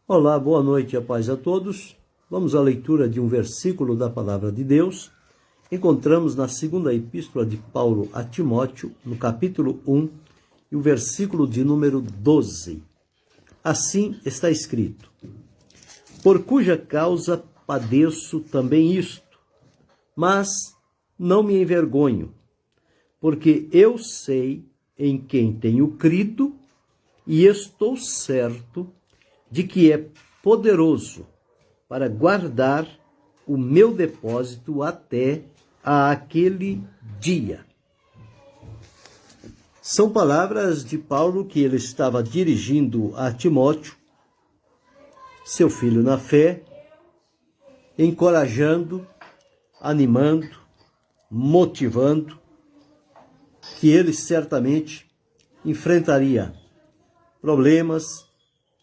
Olá, boa noite e a paz a todos. Vamos à leitura de um versículo da Palavra de Deus. Encontramos na segunda epístola de Paulo a Timóteo, no capítulo 1, e o versículo de número 12. Assim está escrito: por cuja causa padeço também isto, mas não me envergonho, porque eu sei em quem tenho crido e estou certo de que é poderoso para guardar o meu depósito até aquele dia. São palavras de Paulo que ele estava dirigindo a Timóteo, seu filho na fé, encorajando, animando, motivando, que ele certamente enfrentaria problemas,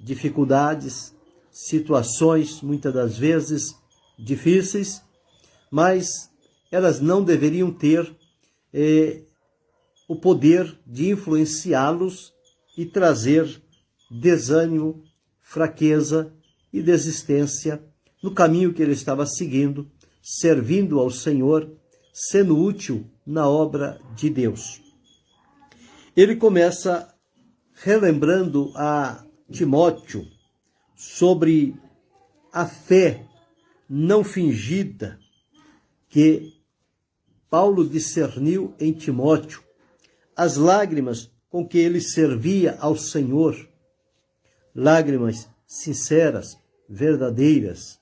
dificuldades, situações, muitas das vezes difíceis, mas elas não deveriam ter o poder de influenciá-los e trazer desânimo, fraqueza e desistência no caminho que ele estava seguindo, servindo ao Senhor, sendo útil na obra de Deus. Ele começa relembrando a Timóteo sobre a fé não fingida que Paulo discerniu em Timóteo, as lágrimas com que ele servia ao Senhor, lágrimas sinceras, verdadeiras,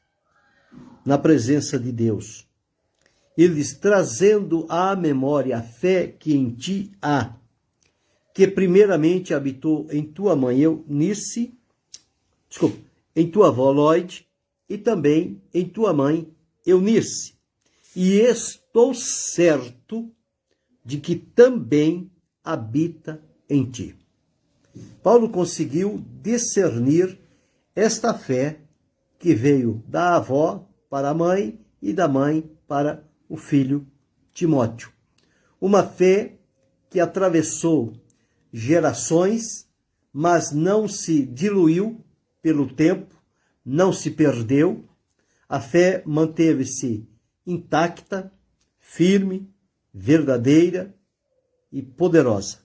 na presença de Deus. Ele diz, trazendo à memória a fé que em ti há, que primeiramente habitou em tua mãe em tua avó Loide, e também em tua mãe Eunice. E estou certo de que também habita em ti. Paulo conseguiu discernir esta fé que veio da avó para a mãe e da mãe para o filho Timóteo. Uma fé que atravessou gerações, mas não se diluiu pelo tempo, não se perdeu. A fé manteve-se intacta, firme, verdadeira e poderosa.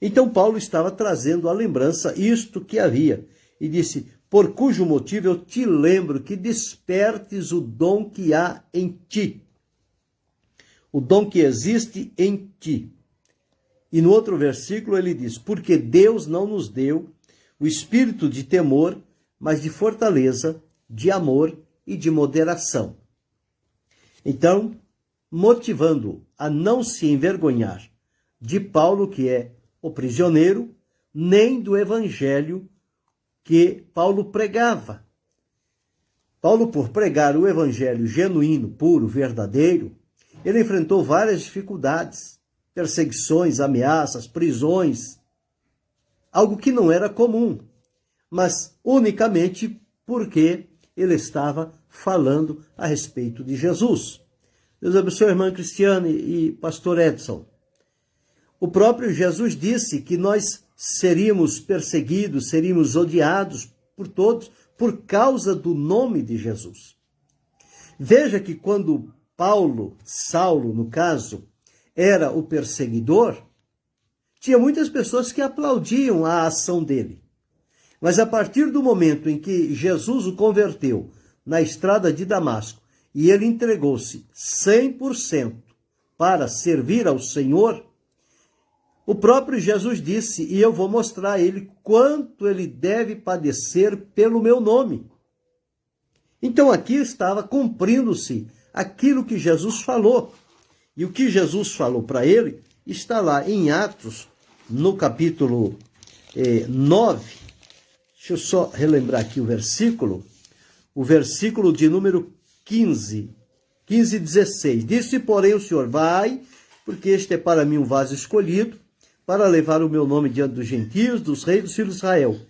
Então Paulo estava trazendo à lembrança isto que havia e disse, por cujo motivo eu te lembro que despertes o dom que há em ti, o dom que existe em ti. E no outro versículo ele diz, porque Deus não nos deu o espírito de temor, mas de fortaleza, de amor e de moderação. Então, motivando a não se envergonhar de Paulo, que é o prisioneiro, nem do evangelho que Paulo pregava. Paulo, por pregar o evangelho genuíno, puro, verdadeiro, ele enfrentou várias dificuldades, perseguições, ameaças, prisões, algo que não era comum, mas unicamente porque ele estava falando a respeito de Jesus. Deus abençoe a irmã Cristiane e pastor Edson. O próprio Jesus disse que nós seríamos perseguidos, seríamos odiados por todos por causa do nome de Jesus. Veja que quando Saulo, no caso, era o perseguidor, tinha muitas pessoas que aplaudiam a ação dele. Mas a partir do momento em que Jesus o converteu na estrada de Damasco e ele entregou-se 100% para servir ao Senhor, o próprio Jesus disse, e eu vou mostrar a ele quanto ele deve padecer pelo meu nome. Então aqui estava cumprindo-se aquilo que Jesus falou. E o que Jesus falou para ele está lá em Atos, no capítulo 9. Deixa eu só relembrar aqui o versículo de número 15 e 16. Disse, porém, o Senhor, vai, porque este é para mim um vaso escolhido, para levar o meu nome diante dos gentios, dos reis, dos filhos de Israel.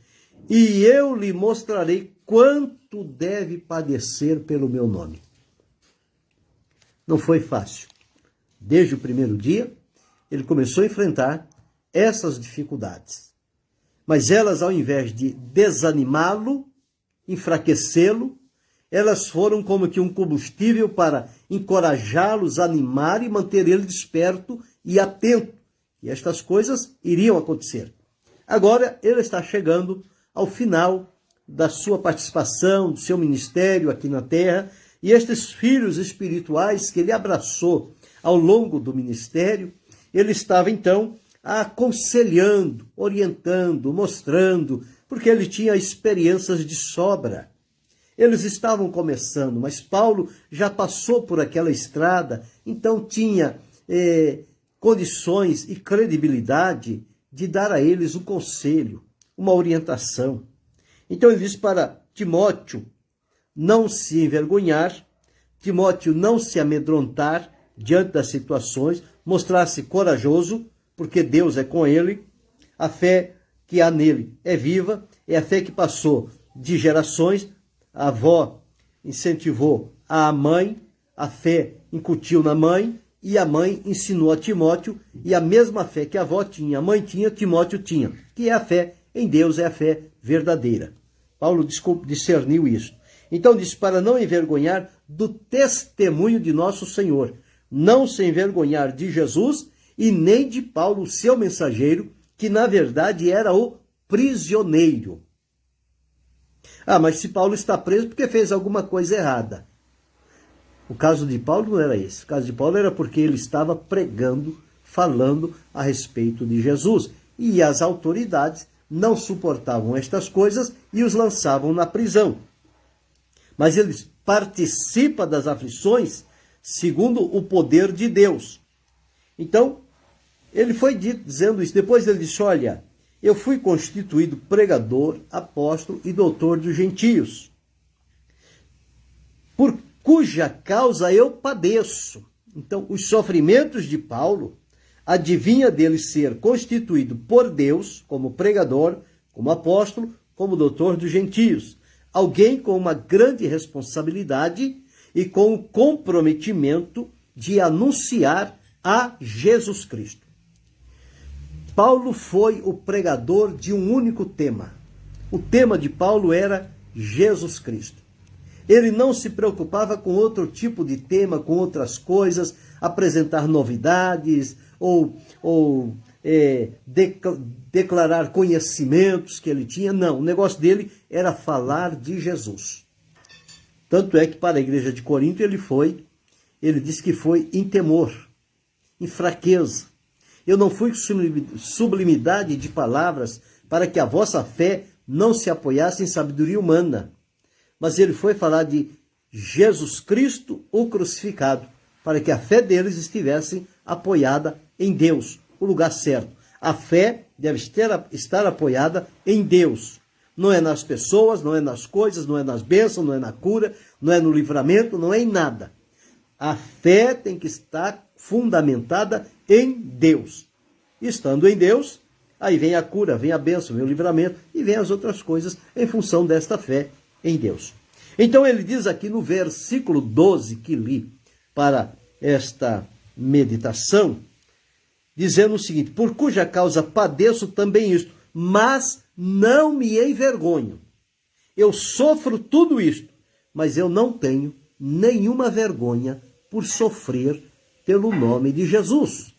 E eu lhe mostrarei quanto deve padecer pelo meu nome. Não foi fácil. Desde o primeiro dia, ele começou a enfrentar essas dificuldades. Mas elas, ao invés de desanimá-lo, enfraquecê-lo, elas foram como que um combustível para encorajá-los, animar e manter ele desperto e atento. E estas coisas iriam acontecer. Agora ele está chegando ao final da sua participação, do seu ministério aqui na terra, e estes filhos espirituais que ele abraçou ao longo do ministério, ele estava então aconselhando, orientando, mostrando, porque ele tinha experiências de sobra. Eles estavam começando, mas Paulo já passou por aquela estrada, então tinha condições e credibilidade de dar a eles um conselho, uma orientação. Então ele diz para Timóteo não se envergonhar, Timóteo não se amedrontar diante das situações, mostrar-se corajoso, porque Deus é com ele, a fé que há nele é viva, é a fé que passou de gerações, a avó incentivou a mãe, a fé incutiu na mãe, e a mãe ensinou a Timóteo, e a mesma fé que a avó tinha, a mãe tinha, Timóteo tinha, que é a fé em Deus, é a fé verdadeira. Paulo discerniu isso. Então diz, para não envergonhar do testemunho de nosso Senhor, não se envergonhar de Jesus e nem de Paulo, seu mensageiro, que na verdade era o prisioneiro. Ah, mas se Paulo está preso porque fez alguma coisa errada. O caso de Paulo não era esse. O caso de Paulo era porque ele estava pregando, falando a respeito de Jesus. E as autoridades não suportavam estas coisas e os lançavam na prisão. Mas ele participa das aflições segundo o poder de Deus. Então, ele foi dizendo isso. Depois ele disse, olha, eu fui constituído pregador, apóstolo e doutor dos gentios, por cuja causa eu padeço. Então, os sofrimentos de Paulo, adivinha dele ser constituído por Deus, como pregador, como apóstolo, como doutor dos gentios. Alguém com uma grande responsabilidade e com o comprometimento de anunciar a Jesus Cristo. Paulo foi o pregador de um único tema. O tema de Paulo era Jesus Cristo. Ele não se preocupava com outro tipo de tema, com outras coisas, apresentar novidades ou declarar conhecimentos que ele tinha. Não, o negócio dele era falar de Jesus. Tanto é que para a igreja de Corinto ele disse que foi em temor, em fraqueza. Eu não fui com sublimidade de palavras para que a vossa fé não se apoiasse em sabedoria humana. Mas ele foi falar de Jesus Cristo, o crucificado, para que a fé deles estivesse apoiada em Deus, o lugar certo. A fé deve estar apoiada em Deus. Não é nas pessoas, não é nas coisas, não é nas bênçãos, não é na cura, não é no livramento, não é em nada. A fé tem que estar fundamentada em Deus. Estando em Deus, aí vem a cura, vem a bênção, vem o livramento e vem as outras coisas em função desta fé em Deus. Então ele diz aqui no versículo 12 que li para esta meditação, dizendo o seguinte, por cuja causa padeço também isto, mas não me envergonho. Eu sofro tudo isto, mas eu não tenho nenhuma vergonha por sofrer pelo nome de Jesus.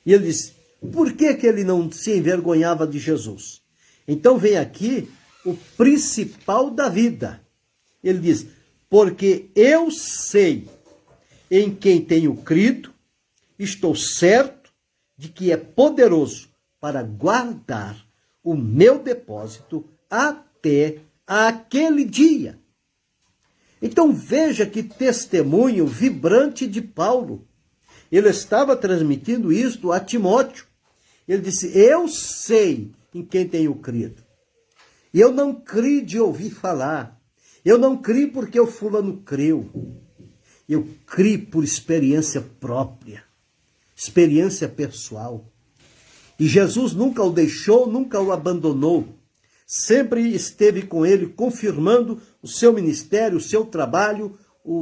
E ele diz, por que ele não se envergonhava de Jesus? Então vem aqui o principal da vida. Ele diz, porque eu sei em quem tenho crido, estou certo de que é poderoso para guardar o meu depósito até aquele dia. Então veja que testemunho vibrante de Paulo. Ele estava transmitindo isto a Timóteo. Ele disse, eu sei em quem tenho crido. E eu não criei de ouvir falar. Eu não criei porque o fulano creu. Eu criei por experiência própria, experiência pessoal. E Jesus nunca o deixou, nunca o abandonou. Sempre esteve com ele, confirmando o seu ministério, o seu trabalho,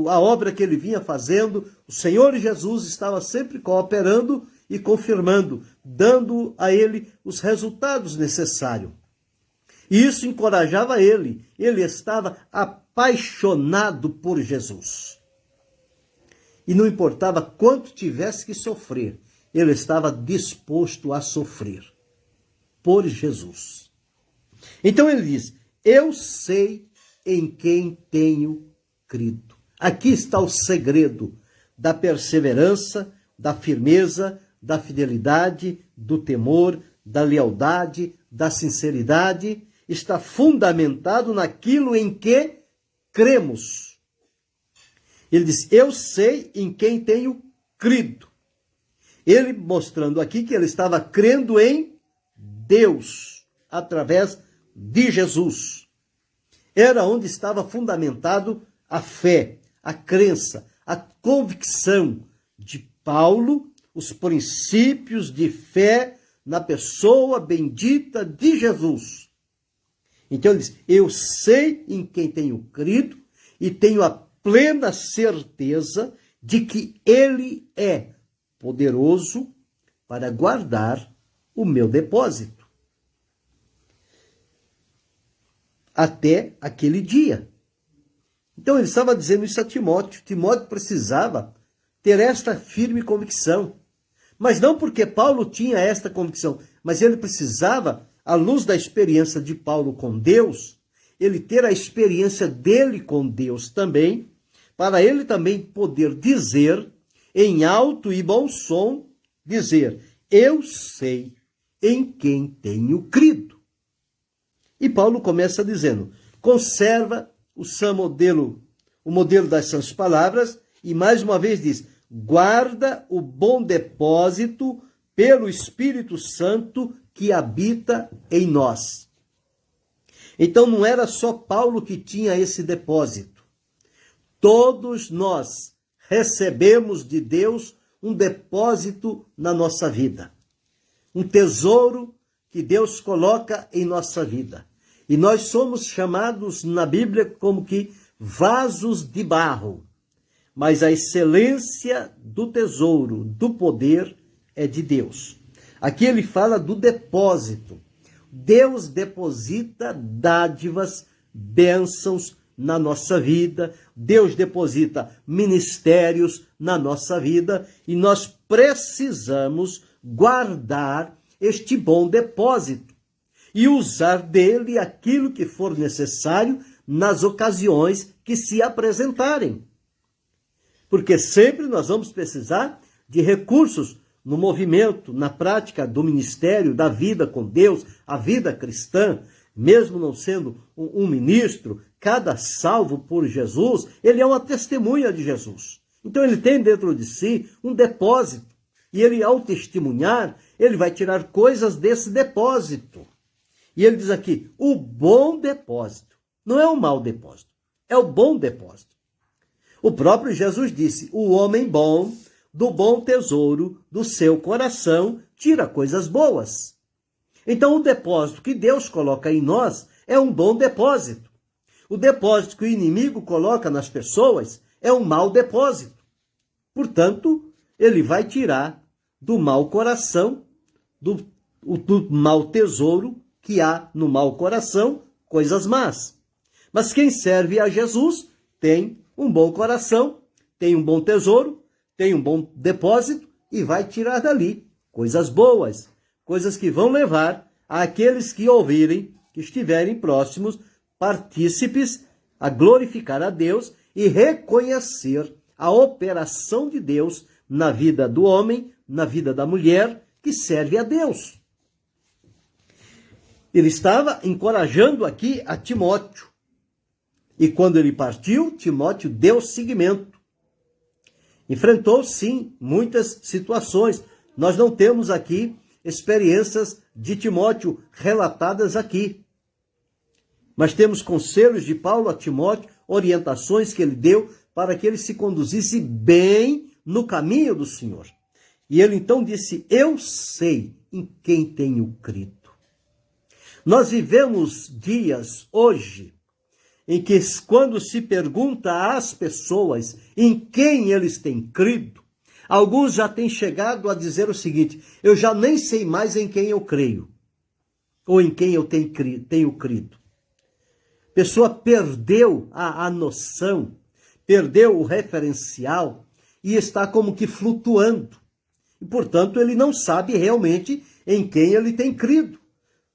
a obra que ele vinha fazendo. O Senhor Jesus estava sempre cooperando e confirmando, dando a ele os resultados necessários. E isso encorajava ele. Ele estava apaixonado por Jesus. E não importava quanto tivesse que sofrer, ele estava disposto a sofrer por Jesus. Então ele diz: eu sei em quem tenho crido. Aqui está o segredo da perseverança, da firmeza, da fidelidade, do temor, da lealdade, da sinceridade. Está fundamentado naquilo em que cremos. Ele diz: eu sei em quem tenho crido. Ele mostrando aqui que ele estava crendo em Deus, através de Jesus. Era onde estava fundamentado a fé, a crença, a convicção de Paulo, os princípios de fé na pessoa bendita de Jesus. Então ele diz: eu sei em quem tenho crido e tenho a plena certeza de que ele é poderoso para guardar o meu depósito até aquele dia. Então ele estava dizendo isso a Timóteo. Timóteo precisava ter esta firme convicção. Mas não porque Paulo tinha esta convicção, mas ele precisava, à luz da experiência de Paulo com Deus, ele ter a experiência dele com Deus também, para ele também poder dizer, em alto e bom som, dizer: eu sei em quem tenho crido. E Paulo começa dizendo: conserva o modelo das sãs palavras, e mais uma vez diz: guarda o bom depósito pelo Espírito Santo que habita em nós. Então não era só Paulo que tinha esse depósito. Todos nós recebemos de Deus um depósito na nossa vida. Um tesouro que Deus coloca em nossa vida. E nós somos chamados na Bíblia como que vasos de barro. Mas a excelência do tesouro, do poder, é de Deus. Aqui ele fala do depósito. Deus deposita dádivas, bênçãos na nossa vida. Deus deposita ministérios na nossa vida. E nós precisamos guardar este bom depósito e usar dele aquilo que for necessário nas ocasiões que se apresentarem. Porque sempre nós vamos precisar de recursos no movimento, na prática do ministério, da vida com Deus, a vida cristã. Mesmo não sendo um ministro, cada salvo por Jesus, ele é uma testemunha de Jesus. Então ele tem dentro de si um depósito. E ele, ao testemunhar, ele vai tirar coisas desse depósito. E ele diz aqui: o bom depósito. Não é o mau depósito, é o bom depósito. O próprio Jesus disse: o homem bom, do bom tesouro do seu coração, tira coisas boas. Então o depósito que Deus coloca em nós é um bom depósito. O depósito que o inimigo coloca nas pessoas é um mau depósito. Portanto, ele vai tirar do mau coração, do mau tesouro que há no mau coração, coisas más. Mas quem serve a Jesus tem um bom coração, tem um bom tesouro, tem um bom depósito e vai tirar dali coisas boas, coisas que vão levar àqueles que ouvirem, que estiverem próximos, partícipes, a glorificar a Deus e reconhecer a operação de Deus na vida do homem, na vida da mulher que serve a Deus. Ele estava encorajando aqui a Timóteo. E quando ele partiu, Timóteo deu seguimento. Enfrentou, sim, muitas situações. Nós não temos aqui experiências de Timóteo relatadas aqui. Mas temos conselhos de Paulo a Timóteo, orientações que ele deu para que ele se conduzisse bem no caminho do Senhor. E ele então disse: eu sei em quem tenho crido. Nós vivemos dias hoje em que, quando se pergunta às pessoas em quem eles têm crido, alguns já têm chegado a dizer o seguinte: eu já nem sei mais em quem eu creio. ou em quem eu tenho crido. A pessoa perdeu a noção, perdeu o referencial e está como que flutuando. E, portanto, ele não sabe realmente em quem ele tem crido.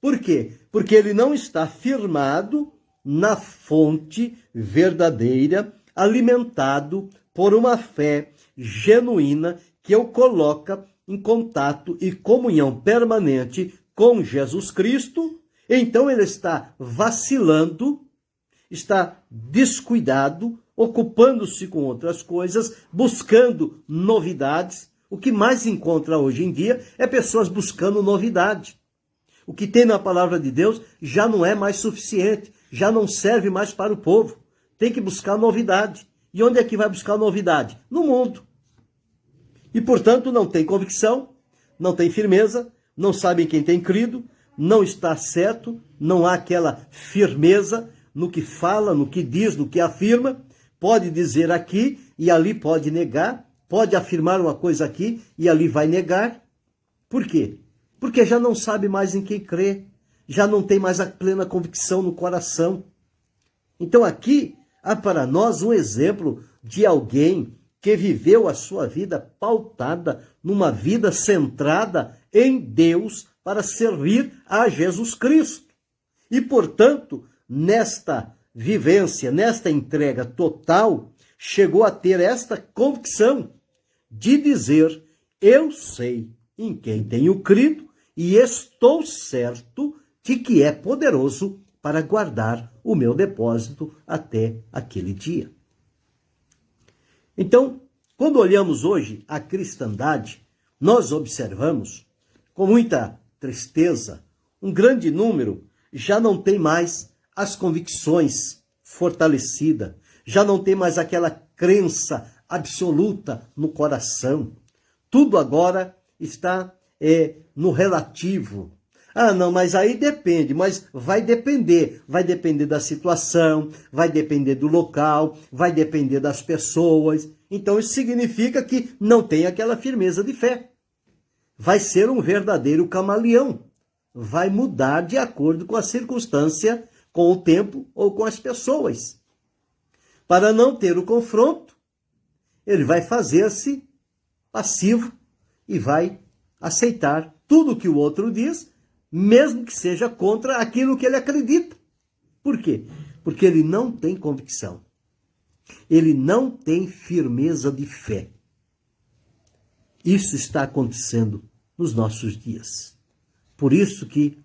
Por quê? Porque ele não está firmado na fonte verdadeira, alimentado por uma fé genuína que o coloca em contato e comunhão permanente com Jesus Cristo. Então ele está vacilando, está descuidado, ocupando-se com outras coisas, buscando novidades. O que mais encontra hoje em dia é pessoas buscando novidade. O que tem na palavra de Deus já não é mais suficiente, já não serve mais para o povo. Tem que buscar novidade. E onde é que vai buscar novidade? No mundo. E, portanto, não tem convicção, não tem firmeza, não sabe em quem tem crido, não está certo, não há aquela firmeza no que fala, no que diz, no que afirma. Pode dizer aqui e ali pode negar, pode afirmar uma coisa aqui e ali vai negar. Por quê? Porque já não sabe mais em quem crê, já não tem mais a plena convicção no coração. Então aqui há para nós um exemplo de alguém que viveu a sua vida pautada numa vida centrada em Deus para servir a Jesus Cristo. E, portanto, nesta vivência, nesta entrega total, chegou a ter esta convicção de dizer: eu sei em quem tenho crido e estou certo de que é poderoso para guardar o meu depósito até aquele dia. Então, quando olhamos hoje a cristandade, nós observamos, com muita tristeza, um grande número já não tem mais as convicções fortalecidas, já não tem mais aquela crença absoluta no coração. Tudo agora está no relativo. Ah, não, mas aí depende, mas vai depender da situação, vai depender do local, vai depender das pessoas. Então isso significa que não tem aquela firmeza de fé. Vai ser um verdadeiro camaleão, vai mudar de acordo com a circunstância, com o tempo ou com as pessoas. Para não ter o confronto, ele vai fazer-se passivo e vai aceitar tudo que o outro diz, mesmo que seja contra aquilo que ele acredita. Por quê? Porque ele não tem convicção. Ele não tem firmeza de fé. Isso está acontecendo nos nossos dias. Por isso que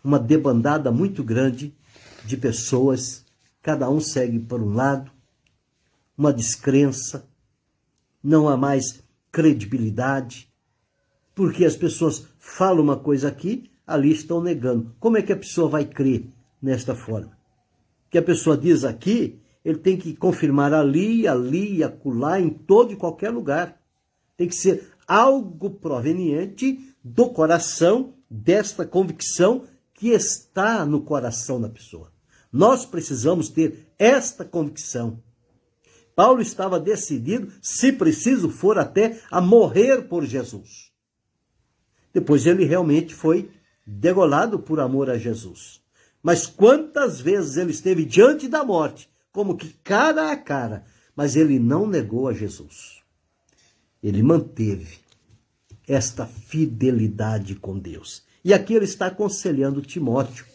uma debandada muito grande de pessoas, cada um segue por um lado, uma descrença, não há mais credibilidade, porque as pessoas falam uma coisa aqui, ali estão negando. Como é que a pessoa vai crer nesta forma? Que a pessoa diz aqui, ele tem que confirmar ali, acolá, em todo e qualquer lugar. Tem que ser algo proveniente do coração, desta convicção que está no coração da pessoa. Nós precisamos ter esta convicção. Paulo estava decidido, se preciso for até, a morrer por Jesus. Depois ele realmente foi degolado por amor a Jesus. Mas quantas vezes ele esteve diante da morte, como que cara a cara, mas ele não negou a Jesus. Ele manteve esta fidelidade com Deus. E aqui ele está aconselhando Timóteo.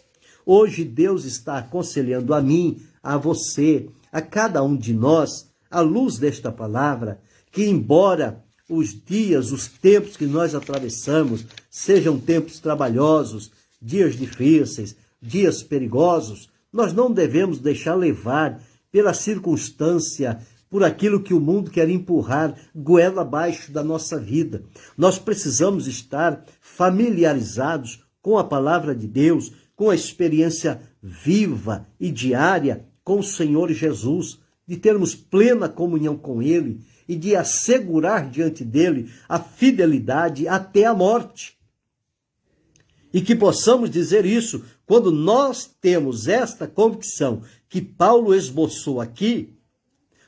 Hoje Deus está aconselhando a mim, a você, a cada um de nós, à luz desta palavra, que embora os dias, os tempos que nós atravessamos, sejam tempos trabalhosos, dias difíceis, dias perigosos, nós não devemos deixar levar pela circunstância, por aquilo que o mundo quer empurrar goela abaixo da nossa vida. Nós precisamos estar familiarizados com a palavra de Deus, com a experiência viva e diária com o Senhor Jesus, de termos plena comunhão com Ele e de assegurar diante dele a fidelidade até a morte. E que possamos dizer isso quando nós temos esta convicção que Paulo esboçou aqui,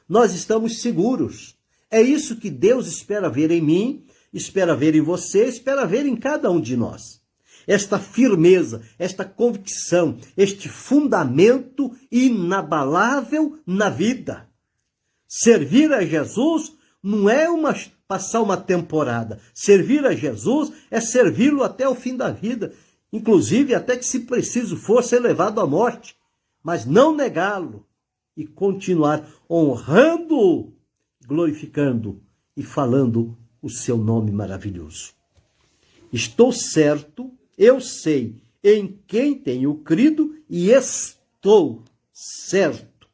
nós estamos seguros. É isso que Deus espera ver em mim, espera ver em você, espera ver em cada um de nós. esta firmeza, esta convicção, este fundamento inabalável na vida. Servir a Jesus não é passar uma temporada. Servir a Jesus é servi-lo até o fim da vida, inclusive até que, se preciso for, ser levado à morte, mas não negá-lo e continuar honrando-o, glorificando e falando o seu nome maravilhoso. Estou certo, eu sei em quem tenho crido e estou certo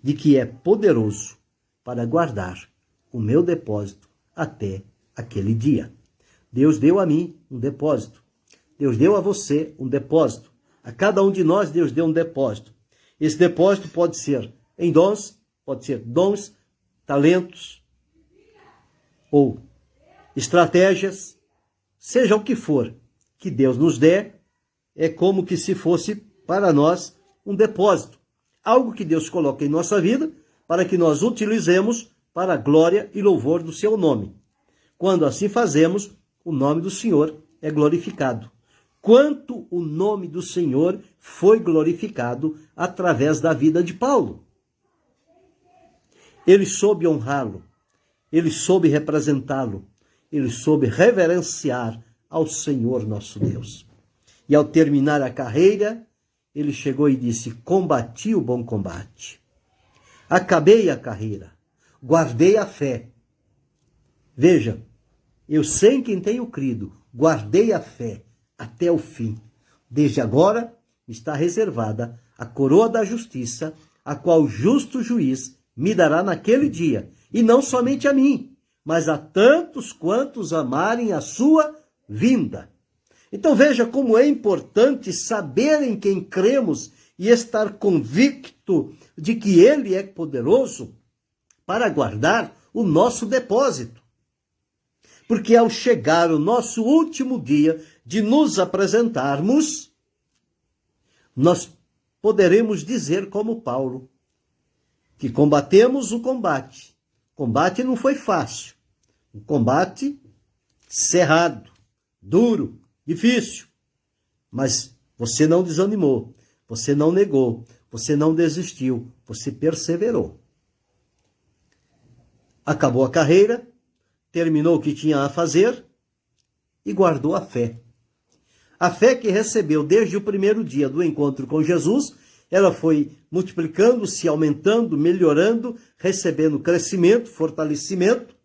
de que é poderoso para guardar o meu depósito até aquele dia. Deus deu a mim um depósito. Deus deu a você um depósito. A cada um de nós Deus deu um depósito. Esse depósito pode ser em dons, pode ser dons, talentos ou estratégias, seja o que for que Deus nos dê, é como que se fosse para nós um depósito. Algo que Deus coloca em nossa vida para que nós utilizemos para a glória e louvor do seu nome. Quando assim fazemos, o nome do Senhor é glorificado. Quanto o nome do Senhor foi glorificado através da vida de Paulo. Ele soube honrá-lo, ele soube representá-lo, ele soube reverenciar ao Senhor nosso Deus. E ao terminar a carreira, ele chegou e disse: combati o bom combate, acabei a carreira, guardei a fé. Veja, eu sei em quem tenho crido, guardei a fé até o fim. Desde agora está reservada a coroa da justiça, a qual o justo juiz me dará naquele dia, e não somente a mim, mas a tantos quantos amarem a sua vinda. Então veja como é importante saber em quem cremos e estar convicto de que Ele é poderoso para guardar o nosso depósito. Porque ao chegar o nosso último dia de nos apresentarmos, nós poderemos dizer como Paulo, que combatemos o combate. O combate não foi fácil. Um combate cerrado, duro, difícil. Mas você não desanimou, você não negou, você não desistiu, você perseverou. Acabou a carreira, terminou o que tinha a fazer e guardou a fé. A fé que recebeu desde o primeiro dia do encontro com Jesus, ela foi multiplicando-se, aumentando, melhorando, recebendo crescimento, fortalecimento,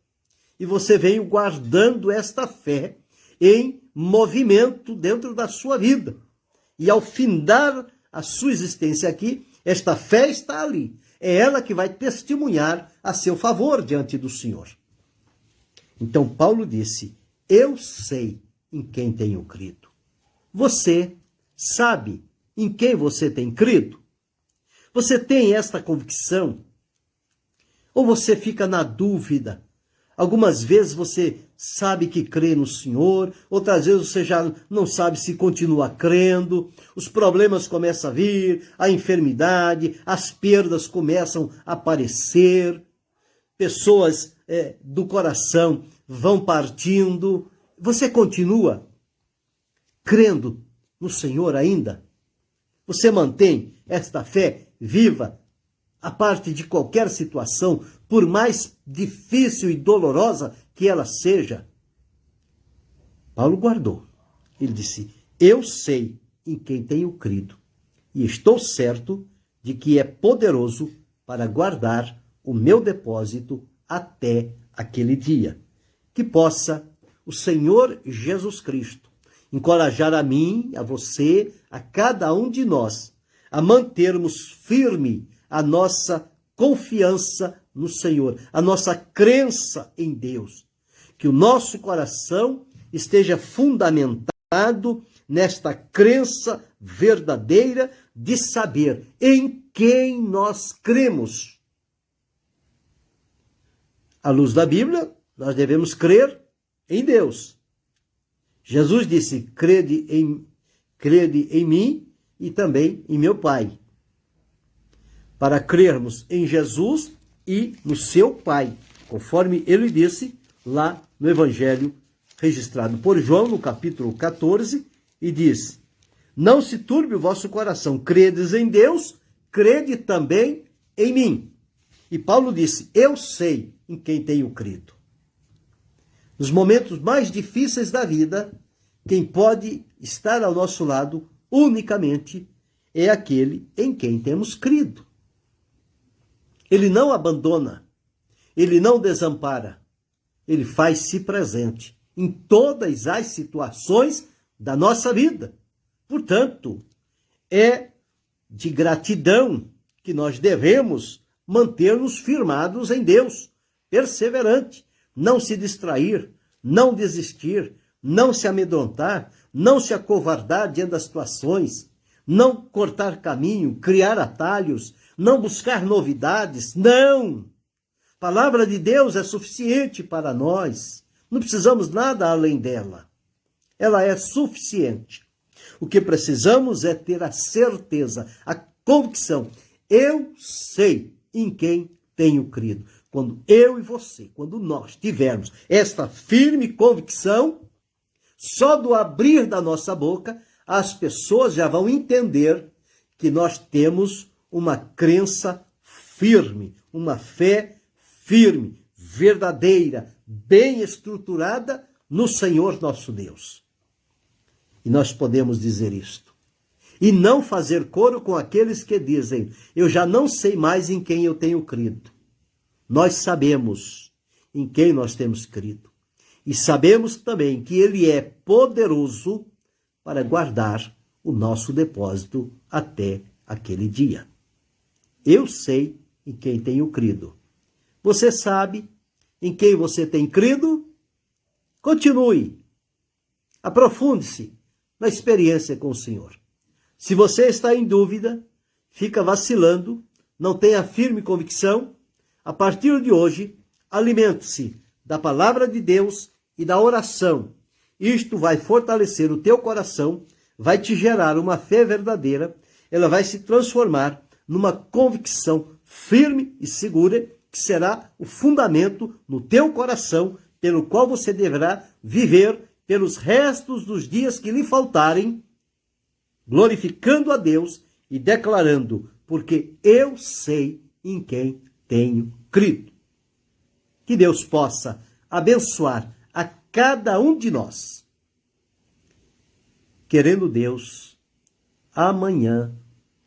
e você veio guardando esta fé em movimento dentro da sua vida. E ao findar a sua existência aqui, esta fé está ali. É ela que vai testemunhar a seu favor diante do Senhor. Então Paulo disse: eu sei em quem tenho crido. Você sabe em quem você tem crido? Você tem esta convicção? Ou você fica na dúvida? Algumas vezes você sabe que crê no Senhor, outras vezes você já não sabe se continua crendo, os problemas começam a vir, a enfermidade, as perdas começam a aparecer, pessoas do coração vão partindo. Você continua crendo no Senhor ainda? Você mantém esta fé viva a parte de qualquer situação, por mais difícil e dolorosa que ela seja? Paulo guardou. Ele disse: eu sei em quem tenho crido e estou certo de que é poderoso para guardar o meu depósito até aquele dia. Que possa o Senhor Jesus Cristo encorajar a mim, a você, a cada um de nós, a mantermos firme a nossa confiança no Senhor, a nossa crença em Deus. Que o nosso coração esteja fundamentado nesta crença verdadeira de saber em quem nós cremos. À luz da Bíblia, nós devemos crer em Deus. Jesus disse: crede em mim e também em meu Pai. Para crermos em Jesus e no seu Pai, conforme ele disse lá no Evangelho registrado por João, no capítulo 14, e diz: não se turbe o vosso coração, credes em Deus, crede também em mim. E Paulo disse: eu sei em quem tenho crido. Nos momentos mais difíceis da vida, quem pode estar ao nosso lado unicamente é aquele em quem temos crido. Ele não abandona, ele não desampara, ele faz-se presente em todas as situações da nossa vida. Portanto, é de gratidão que nós devemos manter-nos firmados em Deus, perseverante, não se distrair, não desistir, não se amedrontar, não se acovardar diante das situações, não cortar caminho, criar atalhos, não buscar novidades, não! A palavra de Deus é suficiente para nós, não precisamos nada além dela. Ela é suficiente. O que precisamos é ter a certeza, a convicção. Eu sei em quem tenho crido. Quando eu e você, quando nós tivermos esta firme convicção, só do abrir da nossa boca, as pessoas já vão entender que nós temos uma crença firme, uma fé firme, verdadeira, bem estruturada no Senhor nosso Deus. E nós podemos dizer isto. E não fazer coro com aqueles que dizem: eu já não sei mais em quem eu tenho crido. Nós sabemos em quem nós temos crido. E sabemos também que Ele é poderoso para guardar o nosso depósito até aquele dia. Eu sei em quem tenho crido. Você sabe em quem você tem crido? Continue. Aprofunde-se na experiência com o Senhor. Se você está em dúvida, fica vacilando, não tem a firme convicção, a partir de hoje, alimente-se da palavra de Deus e da oração. Isto vai fortalecer o teu coração, vai te gerar uma fé verdadeira, ela vai se transformar numa convicção firme e segura, que será o fundamento no teu coração, pelo qual você deverá viver pelos restos dos dias que lhe faltarem, glorificando a Deus e declarando: porque eu sei em quem tenho crido. Que Deus possa abençoar a cada um de nós. Querendo Deus, amanhã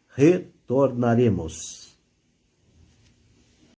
retornaremos.